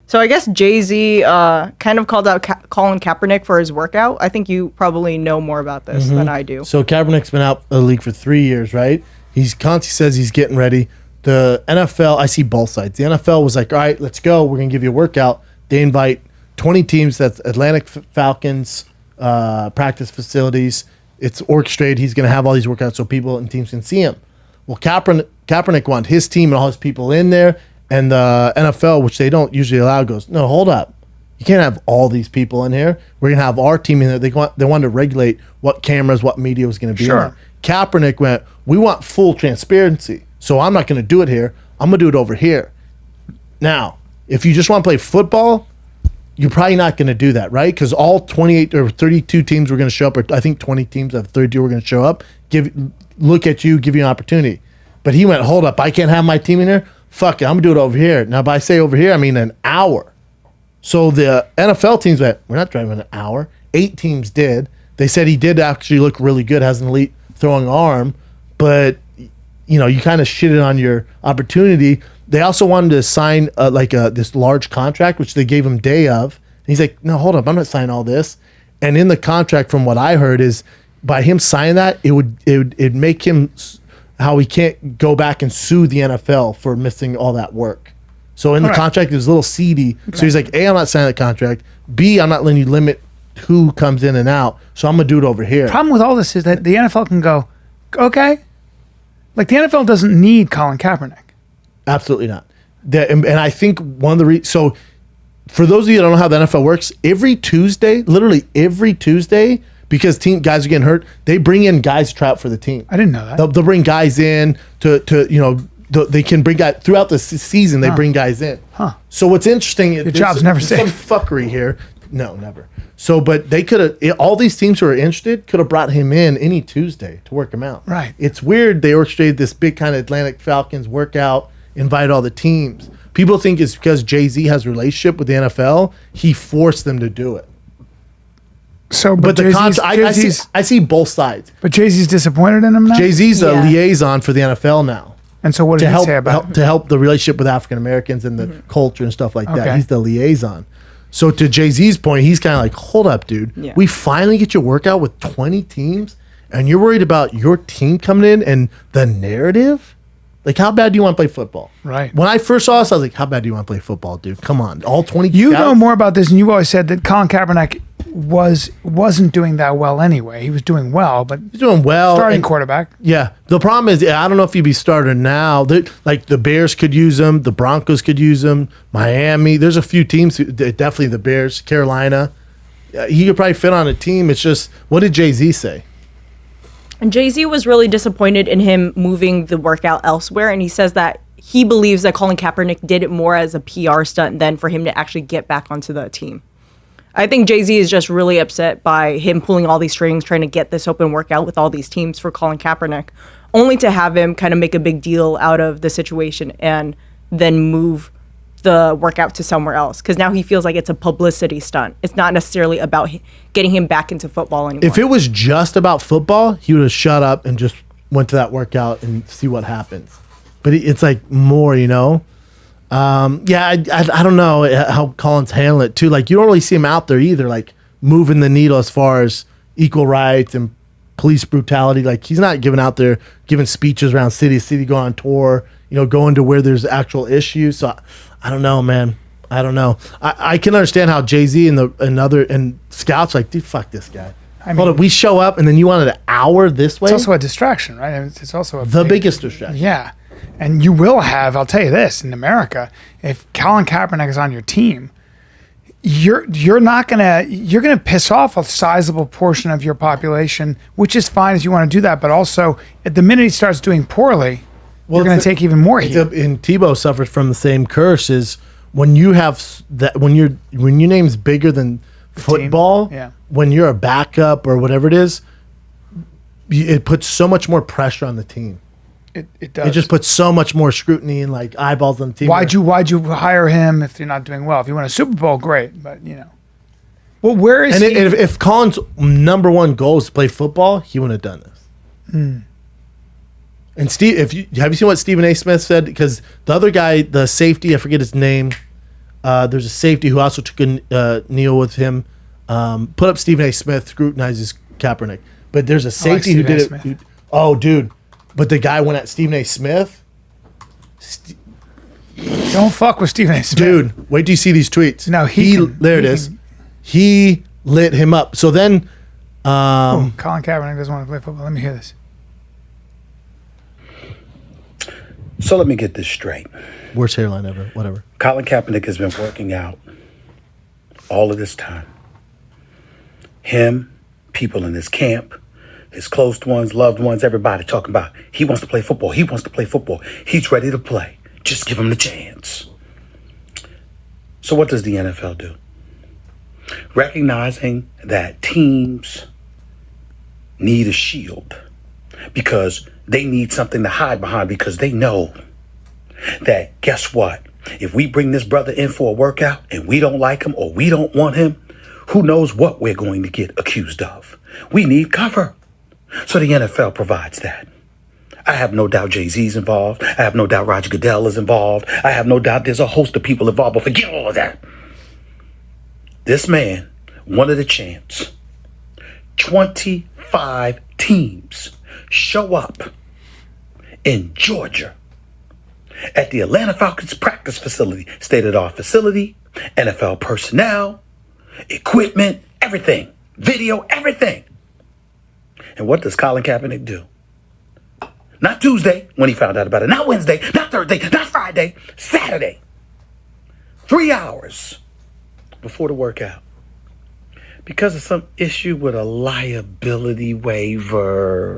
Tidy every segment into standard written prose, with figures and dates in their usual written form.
So I guess Jay-Z kind of called out Colin Kaepernick for his workout. I think you probably know more about this than I do. So Kaepernick's been out of the league for 3 years, right? He's constantly says he's getting ready. The NFL, I see both sides. The NFL was like, all right, let's go. We're going to give you a workout. They invite 20 teams. That's Atlantic Falcons practice facilities. It's orchestrated. He's going to have all these workouts so people and teams can see him. Well, Kaepernick wanted his team and all his people in there. And the NFL, which they don't usually allow, goes, no, hold up. You can't have all these people in here. We're going to have our team in there. They wanted to regulate what cameras, what media was going to be in there. Kaepernick went, we want full transparency. So I'm not going to do it here. I'm going to do it over here. Now, if you just want to play football, you're probably not going to do that, right? Because all 28 or 32 teams were going to show up, or I think 20 teams of 32 were going to show up, look at you, give you an opportunity. But he went, hold up, I can't have my team in there? Fuck it, I'm going to do it over here. Now, by say over here, I mean an hour. So the NFL teams went, we're not driving an hour. 8 teams did. They said he did actually look really good, has an elite throwing arm, but you kind of shitted on your opportunity. They also wanted to sign this large contract, which they gave him day of. And he's like, no, hold up, I'm not signing all this. And in the contract, from what I heard, is by him signing that, it would make him how he can't go back and sue the NFL for missing all that work. So in the contract, it was a little seedy. Okay. So he's like, A, I'm not signing the contract. B, I'm not letting you limit who comes in and out. So I'm going to do it over here. Problem with all this is that the NFL can go, okay. Like, the NFL doesn't need Colin Kaepernick. Absolutely not. And I think one of the reasons, so for those of you that don't know how the NFL works, literally every Tuesday, because guys are getting hurt, they bring in guys to try out for the team. I didn't know that. They'll bring guys in they can bring guys throughout the season. They bring guys in. So what's interesting is your job's never safe. Some fuckery here. No, never. So, but they could have, all these teams who are interested could have brought him in any Tuesday to work him out. Right. It's weird they orchestrated this big kind of Atlantic Falcons workout, invited all the teams. People think it's because Jay-Z has a relationship with the NFL. He forced them to do it. So, I see both sides. But Jay-Z's disappointed in him now? Jay-Z's a liaison for the NFL now. And so what did he say about it? To help the relationship with African Americans and the culture and stuff like that. He's the liaison. So to Jay-Z's point, he's kind of like, hold up, dude. Yeah. We finally get your workout with 20 teams, and you're worried about your team coming in and the narrative? Like, how bad do you want to play football? Right. When I first saw this, I was like, how bad do you want to play football, dude? Come on. All 20 You know more about this, and you've always said that Colin Kaepernick wasn't doing that well anyway. He was doing well, but he's doing well. Starting quarterback. Yeah. The problem is, I don't know if he'd be starting now. Like the Bears could use him. The Broncos could use him. Miami. There's a few teams. Definitely the Bears. Carolina. He could probably fit on a team. It's just, what did Jay-Z say? And Jay-Z was really disappointed in him moving the workout elsewhere, and he says that he believes that Colin Kaepernick did it more as a PR stunt than for him to actually get back onto the team. I think Jay-Z is just really upset by him pulling all these strings, trying to get this open workout with all these teams for Colin Kaepernick, only to have him kind of make a big deal out of the situation and then move the workout to somewhere else, because now he feels like it's a publicity stunt. It's not necessarily about getting him back into football anymore. If it was just about football, he would have shut up and just went to that workout and see what happens. But it's like more, I don't know how Colin's handling it too. Like, you don't really see him out there either, like moving the needle as far as equal rights and police brutality. Like, he's not giving out there giving speeches around city going on tour, going to where there's actual issues. So I don't know, man. I don't know. I can understand how Jay-Z and scouts are like, dude, fuck this guy. Hold up, we show up and then you wanted an hour this way? It's also a distraction, right? It's also the biggest distraction. Yeah. And you will have, I'll tell you this, in America, if Colin Kaepernick is on your team, you're gonna piss off a sizable portion of your population, which is fine if you want to do that, but also at the minute he starts doing poorly, you're going to take even more heat. And Tebow suffers from the same curse. Is when you have that when your name's bigger than football. Yeah. When you're a backup or whatever it is, it puts so much more pressure on the team. It does. It just puts so much more scrutiny and like eyeballs on the team. Why'd you hire him if you're not doing well? If you win a Super Bowl, great, but Well, where is he? And if Colin's number one goal is to play football, he wouldn't have done this. And Steve, have you seen what Stephen A. Smith said? Because the other guy, the safety, I forget his name, There's a safety who also took a kneel with him. Put up Stephen A. Smith scrutinizes Kaepernick. But there's a safety who did it. Oh, dude. But the guy went at Stephen A. Smith. Don't fuck with Stephen A. Smith. Dude, wait till you see these tweets. No, there it is. He lit him up. So then... Colin Kaepernick doesn't want to play football. Let me hear this. So let me get this straight. Worst hairline ever. Whatever. Colin Kaepernick has been working out all of this time. Him, people in his camp, his close ones, loved ones, everybody talking about he wants to play football. He wants to play football. He's ready to play. Just give him the chance. So what does the NFL do? Recognizing that teams need a shield because they need something to hide behind, because they know that, guess what? If we bring this brother in for a workout and we don't like him or we don't want him, who knows what we're going to get accused of? We need cover. So the NFL provides that. I have no doubt Jay-Z's involved. I have no doubt Roger Goodell is involved. I have no doubt there's a host of people involved, but forget all of that. This man wanted a chance. 25 teams show up in Georgia at the Atlanta Falcons practice facility, state-of-the-art facility, NFL personnel, equipment, everything, video, everything. And what does Colin Kaepernick do? Not Tuesday when he found out about it, not Wednesday, not Thursday, not Friday, Saturday. 3 hours before the workout. Because of some issue with a liability waiver.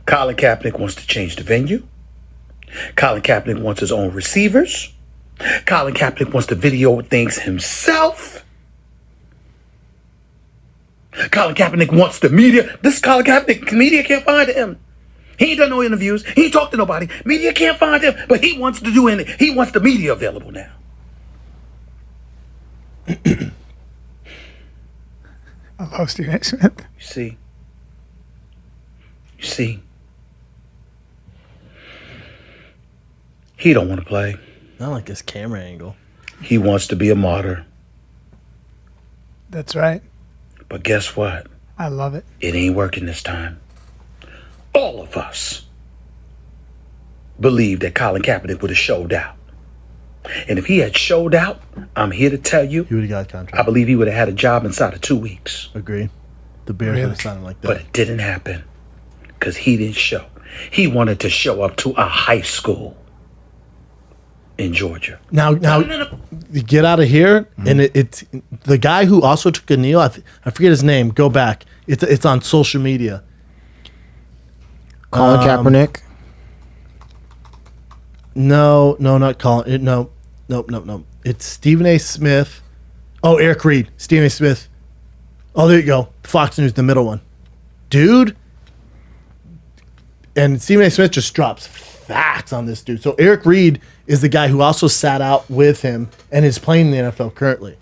Colin Kaepernick wants to change the venue. Colin Kaepernick wants his own receivers. Colin Kaepernick wants to video things himself. Colin Kaepernick wants the media. This Colin Kaepernick, media can't find him. He ain't done no interviews. He ain't talked to nobody. Media can't find him, but he wants to do anything. He wants the media available now. I love Stephen A. Smith. You see, he don't want to play. I don't like this camera angle. He wants to be a martyr. That's right. But guess what? I love it. It ain't working this time. All of us believe that Colin Kaepernick would have showed out. And if he had showed out, I'm here to tell you, He would have got a contract. I believe he would have had a job inside of 2 weeks. Agree. The Bears would have sounded like that. But it didn't happen because he didn't show. He wanted to show up to a high school in Georgia. Now, you get out of here, and it's the guy who also took a kneel. I forget his name. Go back. It's on social media. Colin Kaepernick. No, not Colin. No. It's Stephen A. Smith. Oh, Eric Reid. Stephen A. Smith. Oh, there you go. Fox News, the middle one. Dude. And Stephen A. Smith just drops facts on this dude. So Eric Reid is the guy who also sat out with him and is playing in the NFL currently.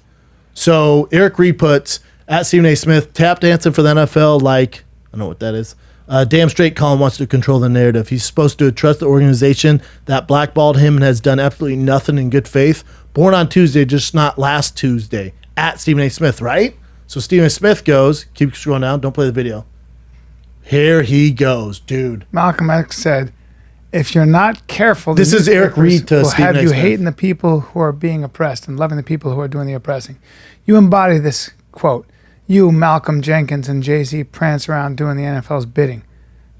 So Eric Reid puts at Stephen A. Smith, tap dancing for the NFL like, I don't know what that is. Damn straight Colin wants to control the narrative. He's supposed to trust the organization that blackballed him and has done absolutely nothing in good faith. Born on Tuesday, just not last Tuesday. At Stephen A. Smith, right? So Stephen A. Smith goes, keep scrolling down, don't play the video. Here he goes, dude. Malcolm X said, if you're not careful, This is Eric Reid to will Stephen have A. you Smith. hating the people who are being oppressed and loving the people who are doing the oppressing. You embody this quote. You, Malcolm Jenkins, and Jay-Z prance around doing the NFL's bidding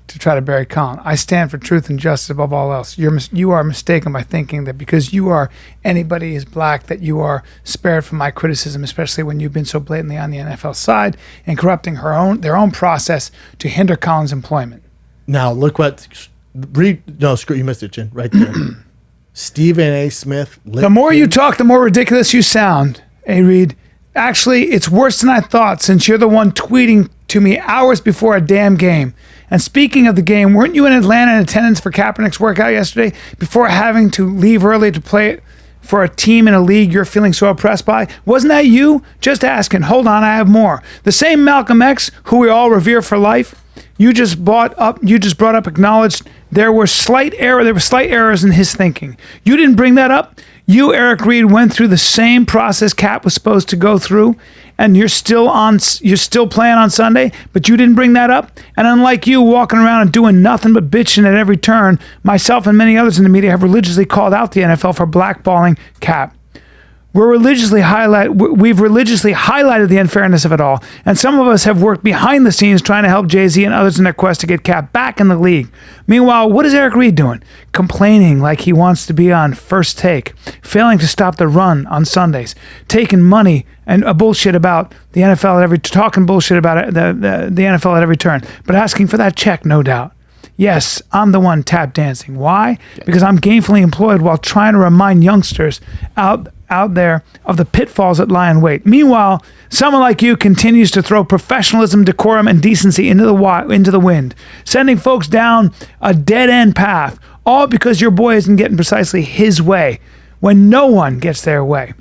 to try to bury Colin. I stand for truth and justice above all else. You are mistaken by thinking that because you are anybody is black that you are spared from my criticism, especially when you've been so blatantly on the NFL side and corrupting their own process to hinder Colin's employment. Now, look what Reid. No, screw you missed it, Chin. Right there. Stephen A. Smith. The more you talk, the more ridiculous you sound, Reid. Actually, it's worse than I thought since you're the one tweeting to me hours before a damn game. And speaking of the game, weren't you in Atlanta in attendance for Kaepernick's workout yesterday before having to leave early to play it for a team in a league you're feeling so oppressed by? Wasn't that you? Just asking. Hold on, I have more. The same Malcolm X, who we all revere for life, you just brought up, acknowledged there were slight errors in his thinking. You didn't bring that up. You, Eric Reid, went through the same process Cap was supposed to go through, and you're still playing on Sunday, but you didn't bring that up. And unlike you walking around and doing nothing but bitching at every turn, myself and many others in the media have religiously called out the NFL for blackballing Cap. We've religiously highlighted the unfairness of it all, and some of us have worked behind the scenes trying to help Jay-Z and others in their quest to get Cap back in the league. Meanwhile, what is Eric Reid doing? Complaining like he wants to be on First Take, failing to stop the run on Sundays, taking money and bullshit about the NFL talking bullshit about the NFL at every turn, but asking for that check, no doubt. Yes, I'm the one tap dancing. Why? Because I'm gainfully employed while trying to remind youngsters out there of the pitfalls that lie in wait. Meanwhile, someone like you continues to throw professionalism, decorum, and decency into the wind, sending folks down a dead-end path, all because your boy isn't getting precisely his way when no one gets their way.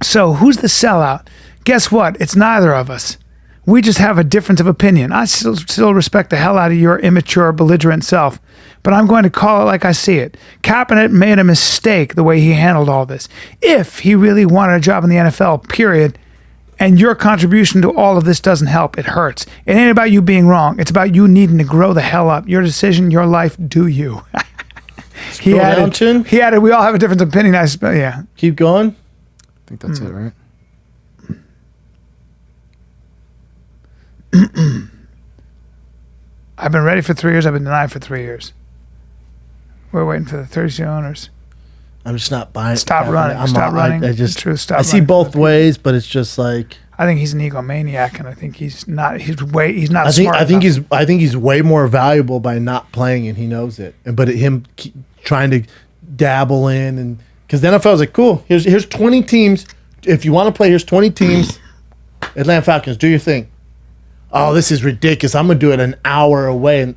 So who's the sellout? Guess what? It's neither of us. We just have a difference of opinion. I still respect the hell out of your immature, belligerent self, but I'm going to call it like I see it. Kaepernick made a mistake the way he handled all this. If he really wanted a job in the NFL, period, and your contribution to all of this doesn't help, it hurts. It ain't about you being wrong. It's about you needing to grow the hell up. Your decision, your life, do you. He added, we all have a different opinion. Yeah. Keep going. I think that's it, right? I've been ready for 3 years. I've been denied for 3 years. We're waiting for the 32 owners. I'm just not buying. Stop running. Stop running. I just. True, stop I see running. both ways, but it's just like. I think he's an egomaniac, and I think he's not. He's not. I think. Smart I think enough. I think he's way more valuable by not playing, and he knows it. But him trying to dabble in, and because the NFL is like, cool. Here's 20 teams. If you want to play, here's 20 teams. Atlanta Falcons, do your thing. Oh, this is ridiculous. I'm gonna do it an hour away. And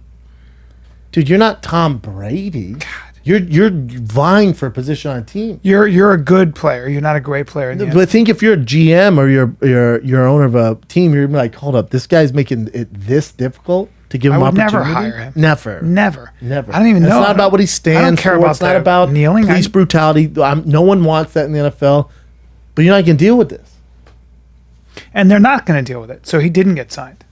dude, you're not Tom Brady. God. You're vying for a position on a team. You're a good player. You're not a great player. In the But I think if you're a GM or you're owner of a team, you're like, hold up, this guy's making it this difficult to give him opportunity. I would never hire him. Never. I don't even know. It's not about what he stands I don't care for. about it's not about kneeling. Police brutality. No one wants that in the NFL. But you're not going to deal with this. And they're not going to deal with it. So he didn't get signed.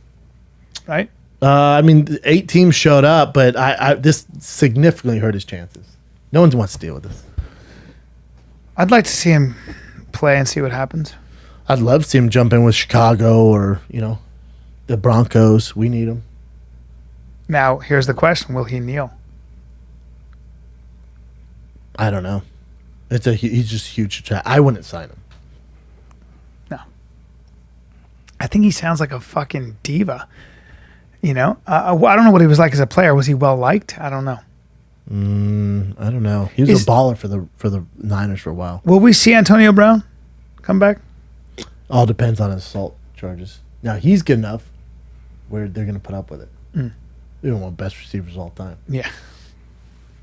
Right? I mean, 8 teams showed up, but this significantly hurt his chances. No one wants to deal with this. I'd like to see him play and see what happens. I'd love to see him jump in with Chicago or, the Broncos. We need him. Now, here's the question. Will he kneel? I don't know. He's just huge. I wouldn't sign him. No. I think he sounds like a fucking diva. I don't know what he was like as a player. Was he well liked? I don't know. I don't know. He was a baller for the Niners for a while. Will we see Antonio Brown come back? All depends on his assault charges. Now he's good enough where they're going to put up with it. They don't want best receivers of all time. Yeah.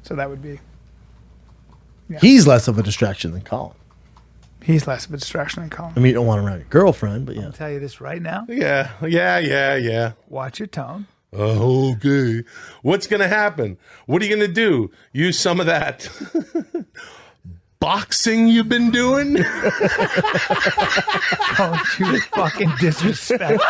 So that would be. Yeah. He's less of a distraction than Colin. He's less of a distraction than Colin. I mean, you don't want him around your girlfriend, but yeah. I'll tell you this right now. Yeah. Watch your tone. Okay. What's going to happen? What are you going to do? Use some of that boxing you've been doing? Don't you fucking disrespect.